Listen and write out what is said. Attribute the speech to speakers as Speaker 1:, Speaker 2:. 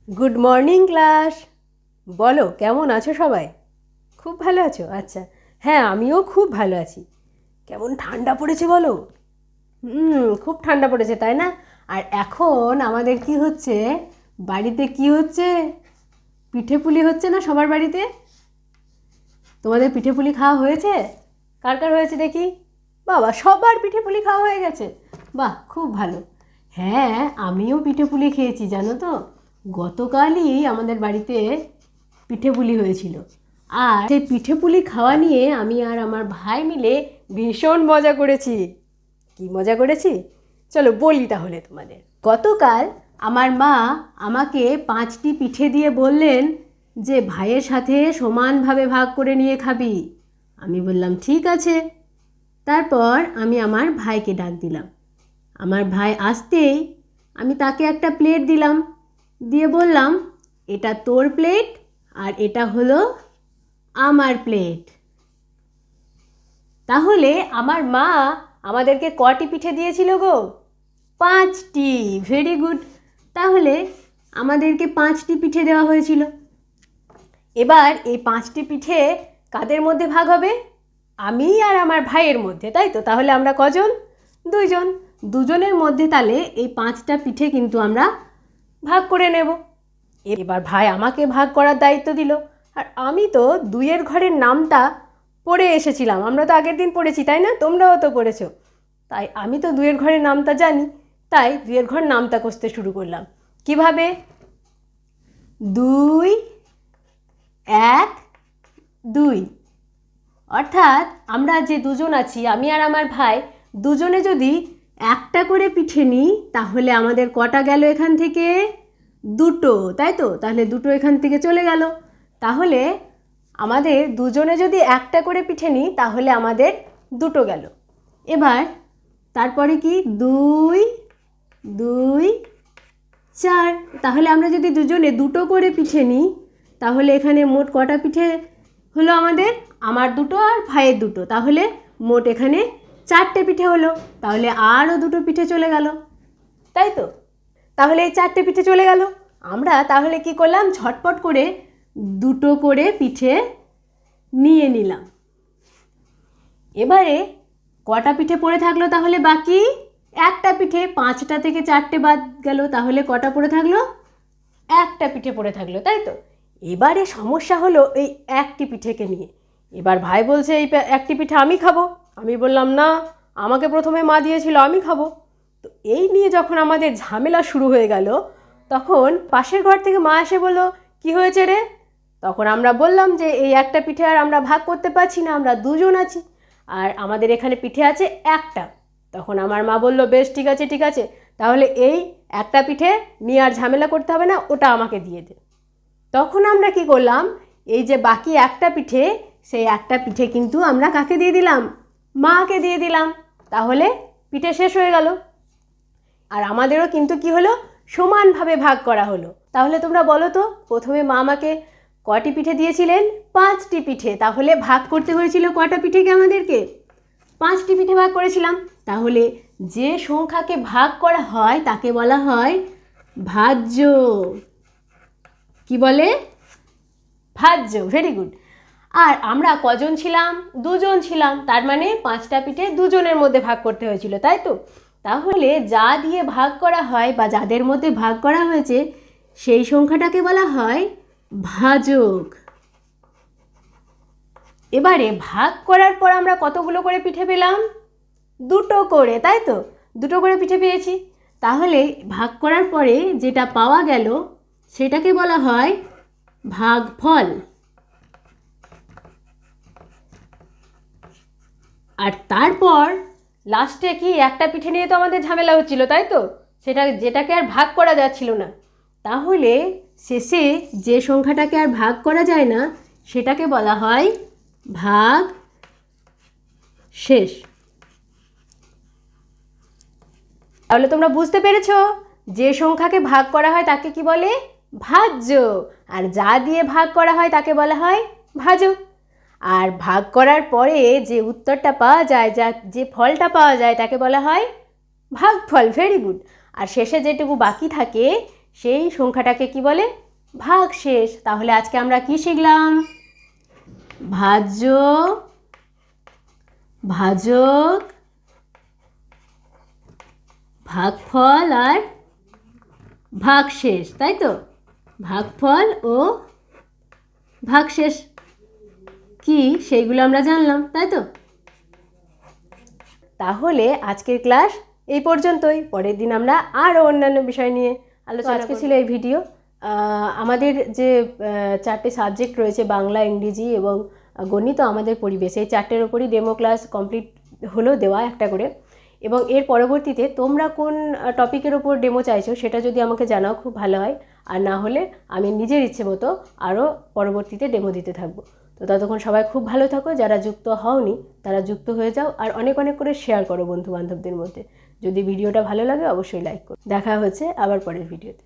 Speaker 1: Good morning class. বলো কেমন আছো সবাই? খুব ভালো আছো? আচ্ছা, হ্যাঁ আমিও খুব ভালো আছি। কেমন ঠান্ডা পড়েছে বলো। খুব ঠান্ডা পড়েছে তাই না? আর এখন আমাদের কি হচ্ছে, বাড়িতে কি হচ্ছে, পিঠে পুলি হচ্ছে না সবার বাড়িতে? তোমাদের পিঠে পুলি খাওয়া হয়েছে? কার কার হয়েছে দেখি? বাবা, সবার পিঠে পুলি খাওয়া হয়ে গেছে। বাহ, খুব ভালো। হ্যাঁ, আমিও পিঠে পুলি খেয়েছি জানো তো। গতকালই আমাদের বাড়িতে পিঠে পুলি হয়েছিল। আর সেই পিঠে পুলি খাওয়া নিয়ে আমি আর আমার ভাই মিলে ভীষণ মজা করেছি। কি মজা করেছি চলো বলি তাহলে তোমাদের। গতকাল আমার মা আমাকে 5টি পিঠে দিয়ে বললেন যে ভাইয়ের সাথে সমানভাবে ভাগ করে নিয়ে খাবি। আমি বললাম ঠিক আছে। তারপর আমি আমার ভাইকে ডাক দিলাম। আমার ভাই আসতেই আমি তাকে একটা প্লেট দিলাম, দিয়ে বললাম এটা তোর প্লেট আর এটা হলো আমার প্লেট। তাহলে আমার মা আমাদেরকে কটি পিঠে দিয়েছিল গো? 5টি। Very good. তাহলে আমাদেরকে 5টি পিঠে দেওয়া হয়েছিল। এবার এই 5টি পিঠে কাদের মধ্যে ভাগ হবে? আমি আর আমার ভাইয়ের মধ্যে, তাই তো? তাহলে আমরা কজন? দুইজন। দুজনের মধ্যে তাহলে এই 5টা পিঠে কিন্তু আমরা ভাগ করে নেব। এবার ভাই আমাকে ভাগ করার দায়িত্ব দিল। আর আমি তো দুইয়ের ঘরের নামটা পড়ে এসেছিলাম, আমরা তো আগের দিন পড়েছি তাই না? তোমরাও তো পড়েছো। তাই আমি তো দুইয়ের ঘরের নামটা জানি, তাই দুইয়ের ঘর নামটা কষতে শুরু করলাম। কিভাবে? 2 1 2। অর্থাৎ আমরা যে দুজন আছি, আমি আর আমার ভাই, দুজনে যদি একটা করে পিঠে নিই তাহলে আমাদের কটা গেল এখান থেকে? দুটো, তাই তো? তাহলে দুটো এখান থেকে চলে গেল। তাহলে আমাদের দুজনে যদি একটা করে পিঠে নিই তাহলে আমাদের দুটো গেল। এবার তারপরে কি? 2 2 4। তাহলে আমরা যদি দুজনে দুটো করে পিঠে নিই তাহলে এখানে মোট কটা পিঠে হলো আমাদের? আমার দুটো আর ভাইয়ের দুটো, তাহলে মোট এখানে 4টে পিঠে হলো। তাহলে আরও দুটো পিঠে চলে গেল, তাই তো? তাহলে এই 4টে পিঠে চলে গেল। আমরা তাহলে কি করলাম? ঝটপট করে দুটো করে পিঠে নিয়ে নিলাম। এবারে কটা পিঠে পড়ে থাকলো তাহলে বাকি? একটা পিঠে। 5টা থেকে 4টে বাদ গেল, তাহলে কটা পড়ে থাকলো? একটা পিঠে পড়ে থাকলো, তাই তো? এবারে সমস্যা হলো এই একটি পিঠেকে নিয়ে। এবার ভাই বলছে এই একটি পিঠে আমি খাবো। আমি বললাম না, আমাকে প্রথমে মা দিয়েছিল, আমি খাবো। তো এই নিয়ে যখন আমাদের ঝামেলা শুরু হয়ে গেল, তখন পাশের ঘর থেকে মা এসে বলল, কি হয়েছে রে? তখন আমরা বললাম যে এই একটা পিঠে আর আমরা ভাগ করতে পারছি না, আমরা দুজন আছি আর আমাদের এখানে পিঠে আছে একটা। তখন আমার মা বলল, বেশ ঠিক আছে ঠিক আছে, তাহলে এই একটা পিঠে নিয়ে আর ঝামেলা করতে হবে না, ওটা আমাকে দিয়ে দে। তখন আমরা কি করলাম? এই যে বাকি একটা পিঠে, সেই একটা পিঠে কিন্তু আমরা কাকে দিয়ে দিলাম? মাকে দিয়ে দিলাম। তাহলে পিঠে শেষ হয়ে গেল। আর আমাদেরও কিন্তু কি হলো? সমানভাবে ভাগ করা হলো। তাহলে তোমরা বলো তো, প্রথমে মা আমাকে কটি পিঠে দিয়েছিলেন? 5টি পিঠে। তাহলে ভাগ করতে হয়েছিল কটা পিঠেকে আমাদেরকে? 5টি পিঠে ভাগ করেছিলাম। তাহলে যে সংখ্যাকে ভাগ করা হয় তাকে বলা হয় ভাজ্য। কি বলে? ভাজ্য। Very good. আর আমরা কজন ছিলাম? দুজন ছিলাম, তার মানে 5টা পিঠে দুজনের মধ্যে ভাগ করতে হয়েছিল, তাই তো? তাহলে যা দিয়ে ভাগ করা হয় বা যাদের মধ্যে ভাগ করা হয়েছে সেই সংখ্যাটাকে বলা হয় ভাজক। এবারে ভাগ করার পর আমরা কতগুলো করে পিঠে পেলাম? দুটো করে, তাই তো? দুটো করে পিঠে পেয়েছি। তাহলে ভাগ করার পরে যেটা পাওয়া গেল সেটাকে বলা হয় ভাগফল। আর তারপর লাস্টে কি? একটা পিঠে নিয়ে তো আমাদের ঝামেলা হচ্ছিল, তাই তো? যেটাকে আর ভাগ করা যাচ্ছিল না। তাহলে শেষে যে সংখ্যাটাকে আর ভাগ করা যায় না সেটাকে বলা হয় ভাগ শেষ। তাহলে তোমরা বুঝতে পেরেছো, যে সংখ্যাকে ভাগ করা হয় তাকে কি বলে? ভাজ্য। আর যা দিয়ে ভাগ করা হয় তাকে বলা হয় ভাজক। আর ভাগ করার পরে যে উত্তরটা পাওয়া যায়, যে ফলটা পাওয়া যায় তাকে বলা হয় ভাগফল। Very good. আর শেষে যেটুকু বাকি থাকে সেই সংখ্যাটাকে কি বলে? ভাগশেষ। তাহলে আজকে আমরা কি শিখলাম? ভাজ্য, ভাজক, ভাগফল আর ভাগশেষ, তাই তো? ভাগফল ও ভাগশেষ কি সেইগুলো আমরা জানলাম, তাই তো? তাহলে আজকের ক্লাস এই পর্যন্তই। পরের দিন আমরা আরও অন্যান্য বিষয় নিয়ে আলোচনা করব। আজকে ছিল এই ভিডিও। আমাদের যে 4টে সাবজেক্ট রয়েছে, বাংলা, ইংরেজি এবং গণিত, আমাদের পরিবেশ, এই 4টের ওপরই ডেমো ক্লাস কমপ্লিট হলো দেওয়া একটা করে। এবং এর পরবর্তীতে তোমরা কোন টপিকের ওপর ডেমো চাইছো সেটা যদি আমাকে জানাও খুব ভালো হয়, আর না হলে আমি নিজের ইচ্ছে মতো আরও পরবর্তীতে ডেমো দিতে থাকবো। তো ততক্ষণ সবাই খুব ভালো থাকো, যারা যুক্ত হওনি তারা যুক্ত হয়ে যাও, আর অনেক অনেক করে শেয়ার করো বন্ধু বান্ধবদের মধ্যে। যদি ভিডিওটা ভালো লাগে অবশ্যই লাইক করো। দেখা হচ্ছে আবার পরের ভিডিওতে।